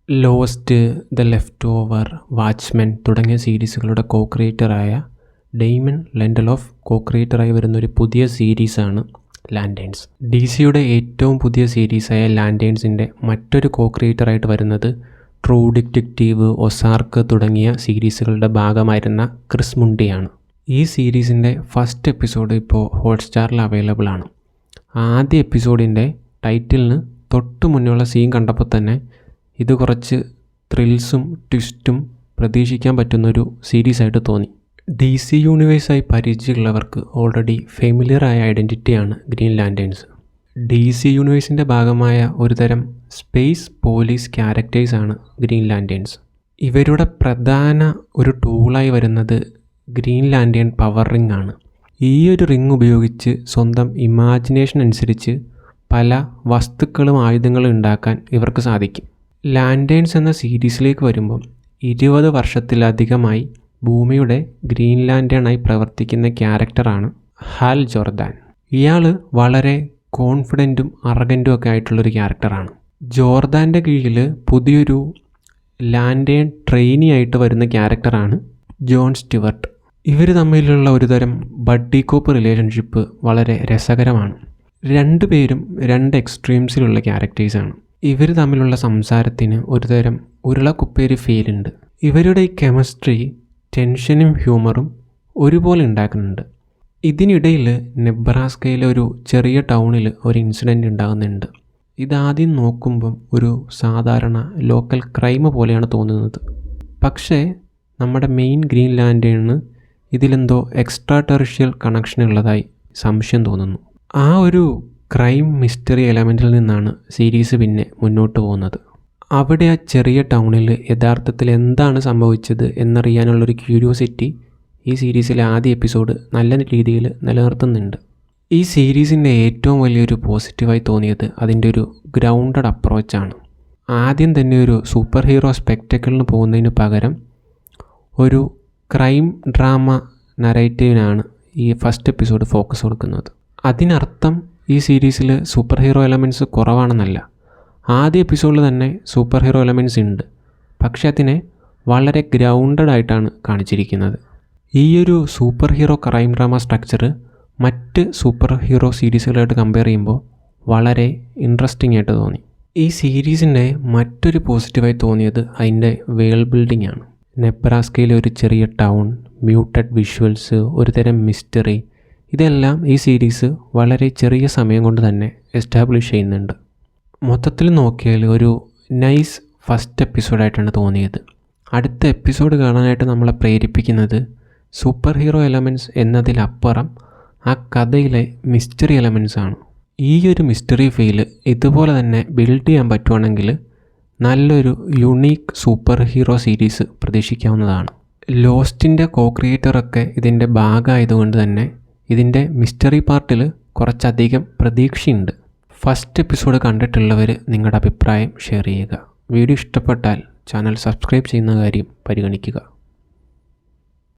Lost, the left over, watchmen തുടങ്ങിയ സീരീസുകളുടെ ക്രിയേറ്ററായ Damon Lindelof ക്രിയേറ്ററായി വരുന്നൊരു പുതിയ സീരീസാണ് ലാൻറ്റേൺസ്. DC-യുടെ ഏറ്റവും പുതിയ സീരീസായ ലാൻറ്റേൺസിൻ്റെ മറ്റൊരു ക്രിയേറ്ററായിട്ട് വരുന്നത് ട്രൂ ഡിറ്റക്റ്റീവ്, ഒസാർക്ക് തുടങ്ങിയ സീരീസുകളുടെ ഭാഗമായിരുന്ന ക്രിസ് മുണ്ടിയാണ്. ഈ സീരീസിൻ്റെ ഫസ്റ്റ് എപ്പിസോഡ് ഇപ്പോൾ ഹോട്ട്സ്റ്റാറിൽ അവൈലബിൾ ആണ്. ആദ്യ എപ്പിസോഡിൻ്റെ ടൈറ്റിലിന് തൊട്ട് മുന്നുള്ള സീൻ കണ്ടപ്പോൾ തന്നെ ഇത് കുറച്ച് ത്രിൽസും ട്വിസ്റ്റും പ്രതീക്ഷിക്കാൻ പറ്റുന്നൊരു സീരീസായിട്ട് തോന്നി. DC യൂണിവേഴ്സായി പരിചയമുള്ളവർക്ക് ഓൾറെഡി ഫെമിലിയറായ ഐഡൻറ്റിറ്റിയാണ് ഗ്രീൻ ലാൻറ്റേൺസ്. DC യൂണിവേഴ്സിൻ്റെ ഭാഗമായ ഒരുതരം സ്പേസ് പോലീസ് ക്യാരക്ടേഴ്സാണ് ഗ്രീൻ ലാൻറ്റേൺസ്. ഇവരുടെ പ്രധാന ഒരു ടൂളായി വരുന്നത് ഗ്രീൻ ലാൻറ്റേൺ പവർ റിംഗ് ആണ്. ഈ ഒരു റിംഗ് ഉപയോഗിച്ച് സ്വന്തം ഇമാജിനേഷൻ അനുസരിച്ച് പല വസ്തുക്കളും ആയുധങ്ങളും ഉണ്ടാക്കാൻ ഇവർക്ക് സാധിക്കും. ലാൻറ്റേൺസ് എന്ന സീരീസിലേക്ക് വരുമ്പം 20 വർഷത്തിലധികമായി ഭൂമിയുടെ ഗ്രീൻ ലാൻറ്റേണായി പ്രവർത്തിക്കുന്ന ക്യാരക്ടറാണ് ഹാൽ ജോർദാൻ. ഇയാൾ വളരെ കോൺഫിഡൻറ്റും അറഗൻറ്റും ഒക്കെ ആയിട്ടുള്ളൊരു ക്യാരക്ടറാണ്. ജോർദാൻ്റെ കീഴിൽ പുതിയൊരു ലാൻറ്റേൺ ട്രെയിനി ആയിട്ട് വരുന്ന ക്യാരക്ടറാണ് ജോൺ സ്റ്റുവർട്ട്. ഇവർ തമ്മിലുള്ള ഒരുതരം ബഡ്ഡി കോപ്പ് റിലേഷൻഷിപ്പ് വളരെ രസകരമാണ്. രണ്ടുപേരും രണ്ട് എക്സ്ട്രീംസിലുള്ള ക്യാരക്ടേഴ്സാണ്. ഇവർ തമ്മിലുള്ള സംസാരത്തിന് ഒരുതരം ഉരുളക്കുപ്പേരി ഫീലുണ്ട്. ഇവരുടെ ഈ കെമിസ്ട്രി ടെൻഷനും ഹ്യൂമറും ഒരുപോലെ ഉണ്ടാക്കുന്നുണ്ട്. ഇതിനിടയിൽ നെബ്രാസ്കയിലെ ഒരു ചെറിയ ടൗണിൽ ഒരു ഇൻസിഡൻറ്റ് ഉണ്ടാകുന്നുണ്ട്. ഇതാദ്യം നോക്കുമ്പം ഒരു സാധാരണ ലോക്കൽ ക്രൈം പോലെയാണ് തോന്നുന്നത്. പക്ഷേ നമ്മുടെ മെയിൻ ഗ്രീൻ ലാൻറ്റേണിന് ഇതിലെന്തോ എക്സ്ട്രാ ടെറിഷ്യൽ കണക്ഷൻ ഉള്ളതായി സംശയം തോന്നുന്നു. ആ ഒരു ക്രൈം മിസ്റ്ററി എലമെൻറ്റിൽ നിന്നാണ് സീരീസ് പിന്നെ മുന്നോട്ട് പോകുന്നത്. അവിടെ ആ ചെറിയ ടൗണിൽ യഥാർത്ഥത്തിൽ എന്താണ് സംഭവിച്ചത് എന്നറിയാനുള്ളൊരു ക്യൂരിയോസിറ്റി ഈ സീരീസിലെ ആദ്യ എപ്പിസോഡ് നല്ല രീതിയിൽ നിലനിർത്തുന്നുണ്ട്. ഈ സീരീസിൻ്റെ ഏറ്റവും വലിയൊരു പോസിറ്റീവായി തോന്നിയത് അതിൻ്റെ ഒരു ഗ്രൗണ്ടഡ് അപ്രോച്ചാണ്. ആദ്യം തന്നെ ഒരു സൂപ്പർ ഹീറോ സ്പെക്ടക്കിളിന് പോകുന്നതിന് പകരം ഒരു ക്രൈം ഡ്രാമ നറേറ്റീവിനാണ് ഈ ഫസ്റ്റ് എപ്പിസോഡ് ഫോക്കസ് കൊടുക്കുന്നത്. അതിനർത്ഥം ഈ സീരീസിൽ സൂപ്പർ ഹീറോ എലമെൻറ്റ്സ് കുറവാണെന്നല്ല. ആദ്യ എപ്പിസോഡിൽ തന്നെ സൂപ്പർ ഹീറോ എലമെൻറ്റ്സ് ഉണ്ട്, പക്ഷേ അതിനെ വളരെ ഗ്രൗണ്ടഡ് ആയിട്ടാണ് കാണിച്ചിരിക്കുന്നത്. ഈ ഒരു super hero crime drama structure മറ്റ് സൂപ്പർ ഹീറോ സീരീസുകളായിട്ട് കമ്പയർ ചെയ്യുമ്പോൾ വളരെ ഇൻട്രസ്റ്റിംഗ് ആയിട്ട് തോന്നി. ഈ സീരീസിൻ്റെ മറ്റൊരു പോസിറ്റീവായി തോന്നിയത് അതിൻ്റെ വേൾഡ് ബിൽഡിംഗ് ആണ്. നെബ്രാസ്കയിലെ ഒരു ചെറിയ ടൗൺ, മ്യൂട്ടഡ് വിഷ്വൽസ്, ഒരുതരം മിസ്റ്ററി, ഇതെല്ലാം ഈ സീരീസ് വളരെ ചെറിയ സമയം കൊണ്ട് തന്നെ എസ്റ്റാബ്ലിഷ് ചെയ്യുന്നുണ്ട്. മൊത്തത്തിൽ നോക്കിയാൽ ഒരു നൈസ് ഫസ്റ്റ് എപ്പിസോഡായിട്ടാണ് തോന്നിയത്. അടുത്ത എപ്പിസോഡ് കാണാനായിട്ട് നമ്മളെ പ്രേരിപ്പിക്കുന്നത് സൂപ്പർ ഹീറോ എലമെൻറ്റ്സ് എന്നതിലപ്പുറം ആ കഥയിലെ മിസ്റ്ററി എലമെൻറ്റ്സ് ആണ്. ഈ ഒരു മിസ്റ്ററി ഫീല് ഇതുപോലെ തന്നെ ബിൽഡ് ചെയ്യാൻ പറ്റുവാണെങ്കിൽ നല്ലൊരു യുണീക്ക് സൂപ്പർ ഹീറോ സീരീസ് പ്രതീക്ഷിക്കാവുന്നതാണ്. ലോസ്റ്റിൻ്റെ ക്രിയേറ്ററൊക്കെ ഇതിൻ്റെ ഭാഗമായതുകൊണ്ട് തന്നെ ഇതിൻ്റെ മിസ്റ്ററി പാർട്ടിൽ കുറച്ചധികം പ്രതീക്ഷയുണ്ട്. ഫസ്റ്റ് എപ്പിസോഡ് കണ്ടിട്ടുള്ളവർ നിങ്ങളുടെ അഭിപ്രായം ഷെയർ ചെയ്യുക. വീഡിയോ ഇഷ്ടപ്പെട്ടാൽ ചാനൽ സബ്സ്ക്രൈബ് ചെയ്യുന്ന കാര്യം പരിഗണിക്കുക.